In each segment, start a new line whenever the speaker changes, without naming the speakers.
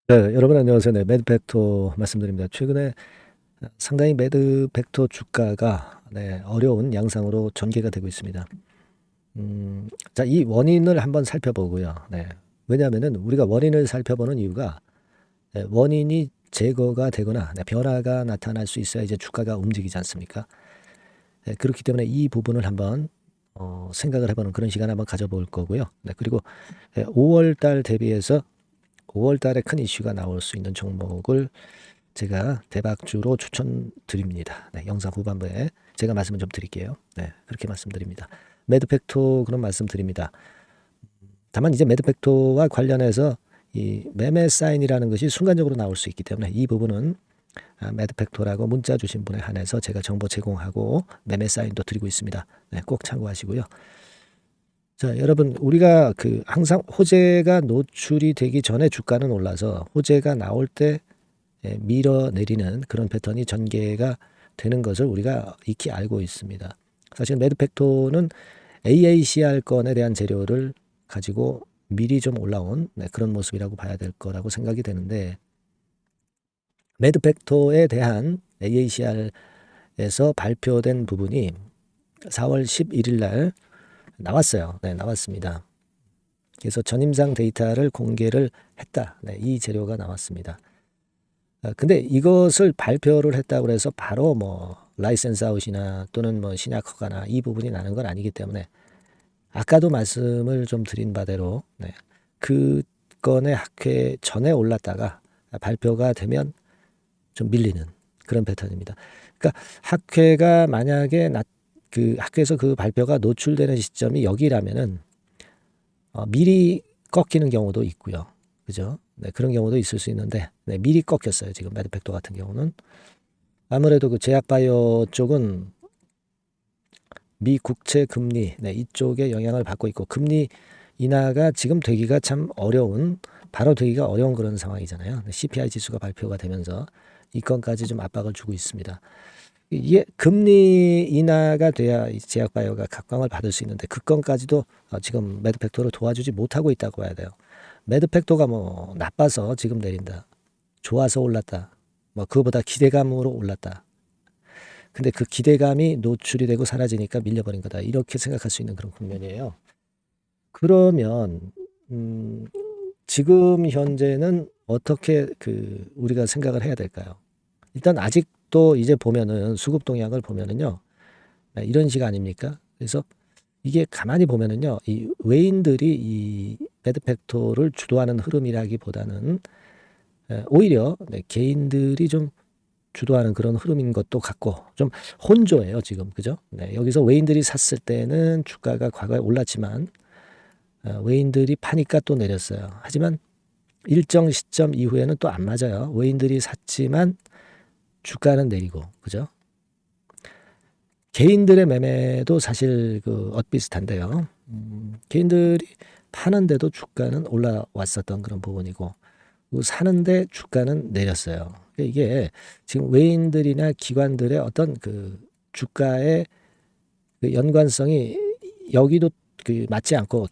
네, 여러분 안녕하세요. 네, 매드팩토 말씀드립니다. 최근에 상당히 매드팩토 주가가 어려운 양상으로 전개가 되고 있습니다. 자, 이 원인을 한번 살펴보고요. 왜냐하면은 우리가 원인을 살펴보는 이유가 원인이 제거가 되거나 변화가 나타날 수 있어야 이제 주가가 움직이지 않습니까? 그렇기 때문에 이 부분을 한번 생각을 해보는 그런 시간 한번 가져볼 거고요. 그리고 5월 달 대비해서 5월 달에 큰 이슈가 나올 수 있는 종목을 제가 대박주로 추천드립니다. 영상 후반부에 제가 말씀을 좀 드릴게요. 그렇게 말씀드립니다. 매드팩토 그런 말씀드립니다. 다만 이제 매드팩토와 관련해서 이 매매 사인이라는 것이 순간적으로 나올 수 있기 때문에 이 부분은 매드팩토라고 문자 주신 분에 한해서 제가 정보 제공하고 매매 사인도 드리고 있습니다. 꼭 참고하시고요. 자, 여러분 우리가 항상 호재가 노출이 되기 전에 주가는 올라서 호재가 나올 때 밀어내리는 그런 패턴이 전개가 되는 것을 우리가 익히 알고 있습니다. 사실 매드팩토는 AACR 건에 대한 재료를 가지고 미리 좀 올라온 그런 모습이라고 봐야 될 거라고 생각이 되는데, 매드팩토에 대한 AACR에서 발표된 부분이 4월 11일 날 나왔어요. 나왔습니다. 그래서 전임상 데이터를 공개를 했다. 이 재료가 나왔습니다. 근데 이것을 발표를 했다고 해서 바로 뭐 라이센스 아웃이나 또는 뭐 신약 허가나 이 부분이 나는 건 아니기 때문에, 아까도 말씀을 좀 드린 바대로 그 건의 학회 전에 올랐다가 발표가 되면 좀 밀리는 그런 패턴입니다. 그러니까 학회가 만약에 학회에서 그 발표가 노출되는 시점이 여기라면은 미리 꺾이는 경우도 있고요. 그죠? 그런 경우도 있을 수 있는데 미리 꺾였어요. 지금 매드팩토 같은 경우는 아무래도 그 제약바이오 쪽은 미 국채 금리 이쪽에 영향을 받고 있고, 금리 인하가 지금 되기가 참 어려운, 바로 되기가 어려운 그런 상황이잖아요. CPI 지수가 발표가 되면서 이 건까지 좀 압박을 주고 있습니다. 이게 금리 인하가 돼야 제약바이오가 각광을 받을 수 있는데 그 건까지도 지금 매드팩토를 도와주지 못하고 있다고 봐야 돼요. 매드팩토가 뭐 나빠서 지금 내린다, 좋아서 올랐다, 뭐 그거보다 기대감으로 올랐다, 근데 그 기대감이 노출이 되고 사라지니까 밀려버린 거다, 이렇게 생각할 수 있는 그런 국면이에요. 그러면 지금 현재는 어떻게 우리가 생각을 해야 될까요? 일단 아직도 이제 보면은 수급 동향을 보면은요, 이런 식 아닙니까? 그래서 이게 가만히 보면은요, 이 외인들이 이 매드팩토를 주도하는 흐름이라기보다는 오히려 개인들이 좀 주도하는 그런 흐름인 것도 같고 좀 혼조해요 지금. 그죠? 여기서 외인들이 샀을 때는 주가가 과거에 올랐지만 외인들이 파니까 또 내렸어요. 하지만 일정 시점 이후에는 또 안 맞아요. 외인들이 샀지만 주가는 내리고. 그죠? 개인들의 매매도 사실 엇비슷한데요. 개인들이 파는데도 주가는 올라왔었던 그런 부분이고, 사는데 주가는 내렸어요. 이게 지금 외인들이나 기관들의 어떤 주가의 연관성이 여기도 맞지 않고,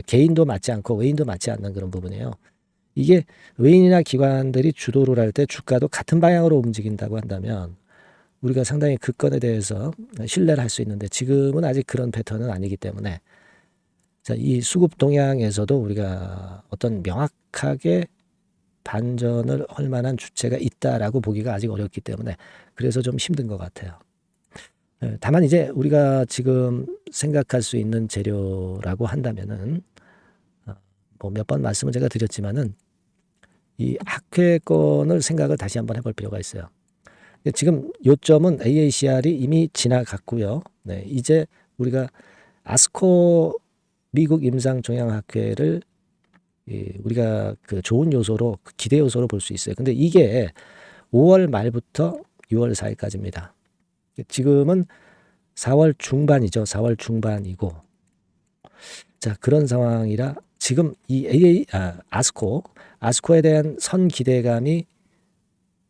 개인도 맞지 않고 외인도 맞지 않는 그런 부분이에요. 이게 외인이나 기관들이 주도를 할 때 주가도 같은 방향으로 움직인다고 한다면 우리가 상당히 그 건에 대해서 신뢰를 할 수 있는데, 지금은 아직 그런 패턴은 아니기 때문에, 자, 이 수급 동향에서도 우리가 어떤 명확하게 반전을 할 만한 주체가 있다라고 보기가 아직 어렵기 때문에 그래서 좀 힘든 것 같아요. 다만 이제 우리가 지금 생각할 수 있는 재료라고 한다면은 뭐 몇 번 말씀을 제가 드렸지만은 이 학회권을 생각을 다시 한번 해볼 필요가 있어요. 지금 요점은 AACR이 이미 지나갔고요. 이제 우리가 아스코 미국 임상종양학회를 우리가 좋은 요소로, 기대 요소로 볼 수 있어요. 근데 이게 5월 말부터 6월 4일까지입니다. 지금은 4월 중반이죠. 4월 중반이고, 자, 그런 상황이라 지금 이 아스코에 대한 선 기대감이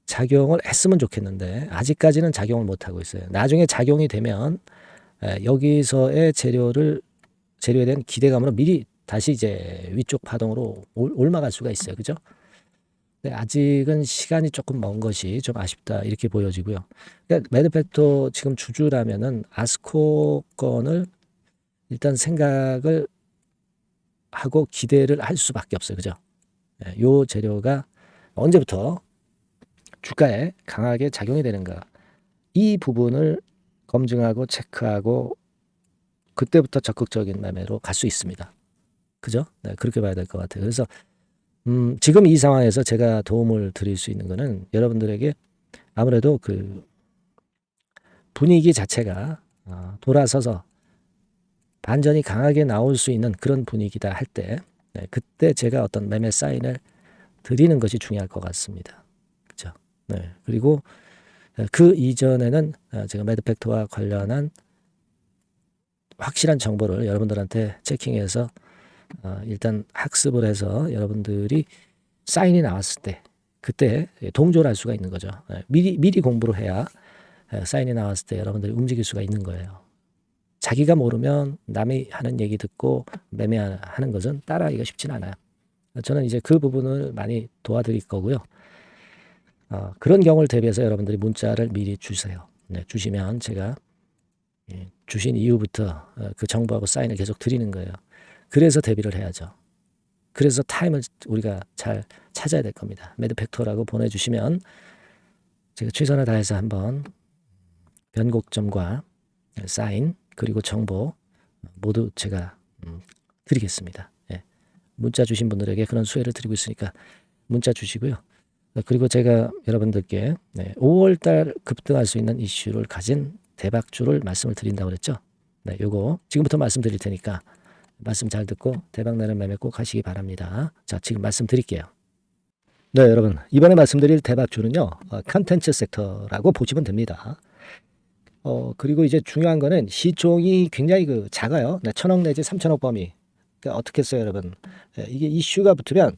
작용을 했으면 좋겠는데 아직까지는 작용을 못 하고 있어요. 나중에 작용이 되면 여기서의 재료에 대한 기대감으로 미리 다시 이제 위쪽 파동으로 올라갈 수가 있어요. 그죠? 네, 아직은 시간이 조금 먼 것이 좀 아쉽다 이렇게 보여지고요. 그러니까 매드팩토 지금 주주라면은 아스코 건을 일단 생각을 하고 기대를 할 수밖에 없어요. 그죠? 네, 요 재료가 언제부터 주가에 강하게 작용이 되는가. 이 부분을 검증하고 체크하고 그때부터 적극적인 매매로 갈 수 있습니다. 그죠? 네, 그렇게 봐야 될 것 같아요. 그래서 지금 이 상황에서 제가 도움을 드릴 수 있는 거는 여러분들에게 아무래도 그 분위기 자체가 돌아서서 반전이 강하게 나올 수 있는 그런 분위기다 할 때, 네, 그때 제가 어떤 매매 사인을 드리는 것이 중요할 것 같습니다. 그죠? 네. 그리고 그 이전에는 제가 매드팩토와 관련한 확실한 정보를 여러분들한테 체킹해서 일단 학습을 해서 여러분들이 사인이 나왔을 때 그때 동조를 할 수가 있는 거죠. 미리 공부를 해야 사인이 나왔을 때 여러분들이 움직일 수가 있는 거예요. 자기가 모르면 남이 하는 얘기 듣고 매매하는 것은 따라하기가 쉽진 않아요. 저는 이제 그 부분을 많이 도와드릴 거고요. 그런 경우를 대비해서 여러분들이 문자를 미리 주세요. 네, 주시면 제가 주신 이후부터 그 정보하고 사인을 계속 드리는 거예요. 그래서 대비를 해야죠. 그래서 타임을 우리가 잘 찾아야 될 겁니다. 매드팩토라고 보내주시면 제가 최선을 다해서 한번 변곡점과 사인 그리고 정보 모두 제가 드리겠습니다. 예. 문자 주신 분들에게 그런 수혜를 드리고 있으니까 문자 주시고요. 그리고 제가 여러분들께 5월달 급등할 수 있는 이슈를 가진 대박주를 말씀을 드린다고 그랬죠. 네, 요거 지금부터 말씀드릴 테니까 말씀 잘 듣고 대박나는 매매 꼭 하시기 바랍니다. 자, 지금 말씀드릴게요. 네, 여러분 이번에 말씀드릴 대박주는요. 컨텐츠 섹터라고 보시면 됩니다. 그리고 이제 중요한 거는 시총이 굉장히 작아요. 네, 1,000억 내지 3,000억 범위. 그러니까 어떻게 했어요, 여러분? 이게 이슈가 붙으면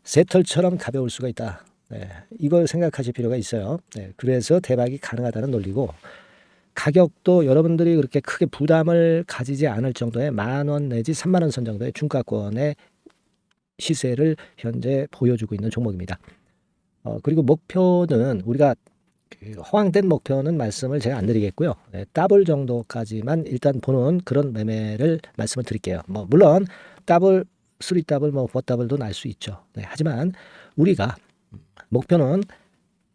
새털처럼 가벼울 수가 있다. 네, 이걸 생각하실 필요가 있어요. 네, 그래서 대박이 가능하다는 논리고 가격도 여러분들이 그렇게 크게 부담을 가지지 않을 정도의 10,000원 내지 30,000원 선 정도의 중가권의 시세를 현재 보여주고 있는 종목입니다. 그리고 목표는 우리가 허황된 목표는 말씀을 제가 안 드리겠고요. 네, 더블 정도까지만 일단 보는 그런 매매를 말씀을 드릴게요. 뭐 물론 더블, 3더블, 뭐 4더블도 날 수 있죠. 네, 하지만 우리가 목표는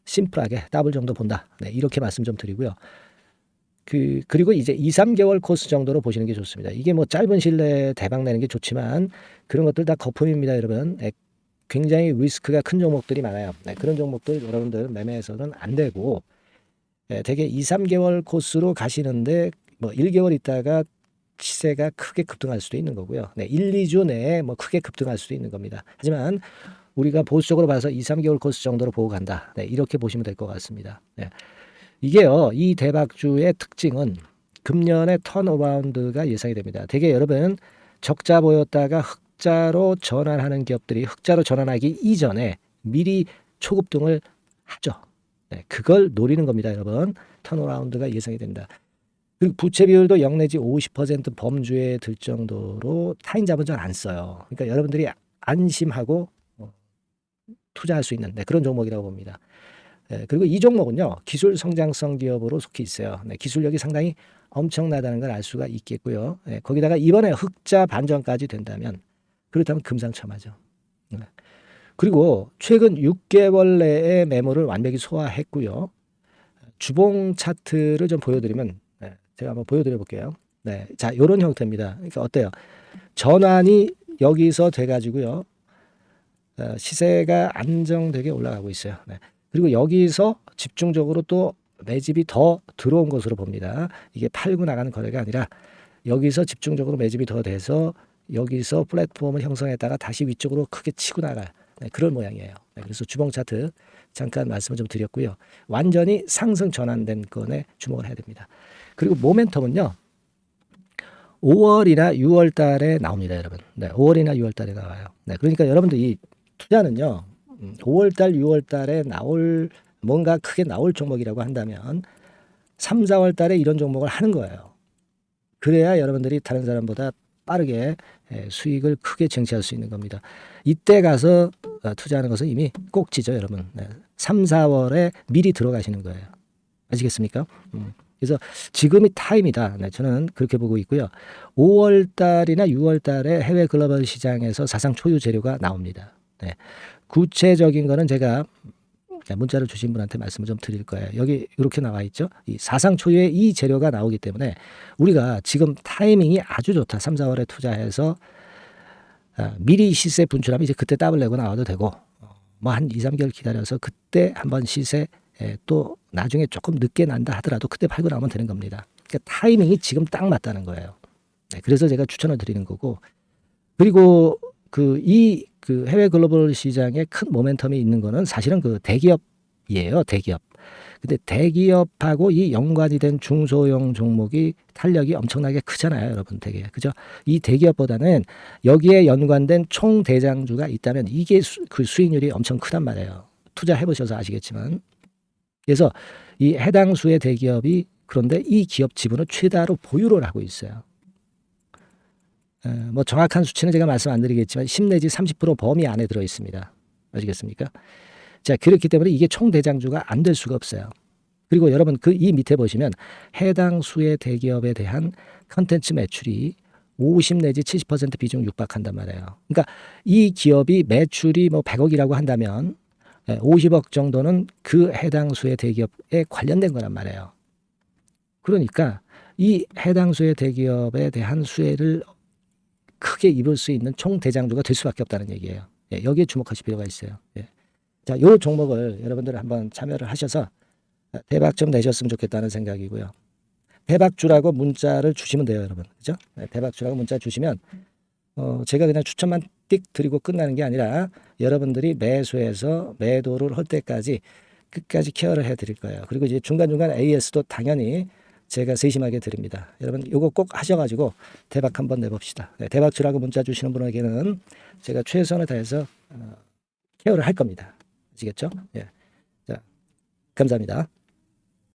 심플하게 더블 정도 본다. 네, 이렇게 말씀 좀 드리고요. 그리고 이제 2, 3개월 코스 정도로 보시는 게 좋습니다. 이게 뭐 짧은 시일 내에 대박 내는 게 좋지만 그런 것들 다 거품입니다, 여러분. 굉장히 리스크가 큰 종목들이 많아요. 그런 종목들 여러분들 매매해서는 안 되고 대개 2, 3개월 코스로 가시는데 뭐 1개월 있다가 시세가 크게 급등할 수도 있는 거고요. 1, 2주 내에 뭐 크게 급등할 수도 있는 겁니다. 하지만 우리가 보수적으로 봐서 2, 3개월 코스 정도로 보고 간다. 이렇게 보시면 될 것 같습니다. 이게요, 이 대박주의 특징은 금년에 턴어라운드가 예상이 됩니다. 대개 여러분 적자 보였다가 흑자로 전환하는 기업들이 흑자로 전환하기 이전에 미리 초급등을 하죠. 그걸 노리는 겁니다, 여러분. 턴어라운드가 예상이 된다. 그리고 부채 비율도 0 내지 50% 범주에 들 정도로 타인 자본 잘 안 써요. 그러니까 여러분들이 안심하고 투자할 수 있는 그런 종목이라고 봅니다. 그리고 이 종목은요, 기술 성장성 기업으로 속해 있어요. 기술력이 상당히 엄청나다는 걸 알 수가 있겠고요. 거기다가 이번에 흑자 반전까지 된다면 그렇다면 금상첨화죠. 그리고 최근 6개월 내에 매물을 완벽히 소화했고요. 주봉 차트를 좀 보여드리면 제가 한번 보여드려 볼게요. 자, 이런 형태입니다. 그러니까 어때요? 전환이 여기서 돼가지고요. 시세가 안정되게 올라가고 있어요. 그리고 여기서 집중적으로 또 매집이 더 들어온 것으로 봅니다. 이게 팔고 나가는 거래가 아니라 여기서 집중적으로 매집이 더 돼서 여기서 플랫폼을 형성했다가 다시 위쪽으로 크게 치고 나갈 그런 모양이에요. 그래서 주봉 차트 잠깐 말씀을 좀 드렸고요. 완전히 상승 전환된 건에 주목을 해야 됩니다. 그리고 모멘텀은요. 5월이나 6월 달에 나옵니다, 여러분. 5월이나 6월 달에 나와요. 그러니까 여러분들 이 투자는요. 5월 달, 6월 달에 뭔가 크게 나올 종목이라고 한다면 3, 4월 달에 이런 종목을 하는 거예요. 그래야 여러분들이 다른 사람보다 빠르게 수익을 크게 쟁취할 수 있는 겁니다. 이때 가서 투자하는 것은 이미 꼭지죠, 여러분. 3, 4월에 미리 들어가시는 거예요. 아시겠습니까? 그래서 지금이 타임이다. 저는 그렇게 보고 있고요. 5월 달이나 6월 달에 해외 글로벌 시장에서 사상 초유 재료가 나옵니다. 구체적인 거는 제가 문자를 주신 분한테 말씀을 좀 드릴 거예요. 여기 이렇게 나와 있죠. 이 사상 초유의 이 재료가 나오기 때문에 우리가 지금 타이밍이 아주 좋다. 3, 4월에 투자해서 미리 시세 분출하면 이제 그때 더블 내고 나와도 되고 뭐 한 2, 3개월 기다려서 그때 한번 시세 또 나중에 조금 늦게 난다 하더라도 그때 팔고 나오면 되는 겁니다. 그러니까 타이밍이 지금 딱 맞다는 거예요. 그래서 제가 추천을 드리는 거고, 그리고 그 해외 글로벌 시장에 큰 모멘텀이 있는 거는 사실은 그 대기업이에요. 대기업. 근데 대기업하고 이 연관이 된 중소형 종목이 탄력이 엄청나게 크잖아요, 여러분. 되게 그죠? 이 대기업보다는 여기에 연관된 총 대장주가 있다면 이게 그 수익률이 엄청 크단 말이에요. 투자해 보셔서 아시겠지만. 그래서 이 해당 수의 대기업이 그런데 이 기업 지분을 최다로 보유를 하고 있어요. 뭐 정확한 수치는 제가 말씀 안 드리겠지만 10 내지 30% 범위 안에 들어 있습니다. 아시겠습니까? 자, 그렇기 때문에 이게 총 대장주가 안 될 수가 없어요. 그리고 여러분 그 이 밑에 보시면 해당 수의 대기업에 대한 컨텐츠 매출이 50 내지 70% 비중 육박한단 말이에요. 그러니까 이 기업이 매출이 뭐 100억이라고 한다면 50억 정도는 그 해당 수의 대기업에 관련된 거란 말이에요. 그러니까 이 해당 수의 대기업에 대한 수혜를 크게 입을 수 있는 총 대장주가 될 수밖에 없다는 얘기예요. 여기에 주목하실 필요가 있어요. 자, 요 종목을 여러분들 한번 참여를 하셔서 대박 좀 내셨으면 좋겠다는 생각이고요. 대박주라고 문자를 주시면 돼요, 여러분. 그죠? 대박주라고 문자 주시면 제가 그냥 추천만 띡 드리고 끝나는 게 아니라 여러분들이 매수해서 매도를 할 때까지 끝까지 케어를 해드릴 거예요. 그리고 이제 중간중간 AS도 당연히 제가 세심하게 드립니다. 여러분 이거 꼭 하셔가지고 대박 한번 내봅시다. 대박주라고 문자 주시는 분에게는 제가 최선을 다해서 케어를 할 겁니다. 아시겠죠? 자, 감사합니다.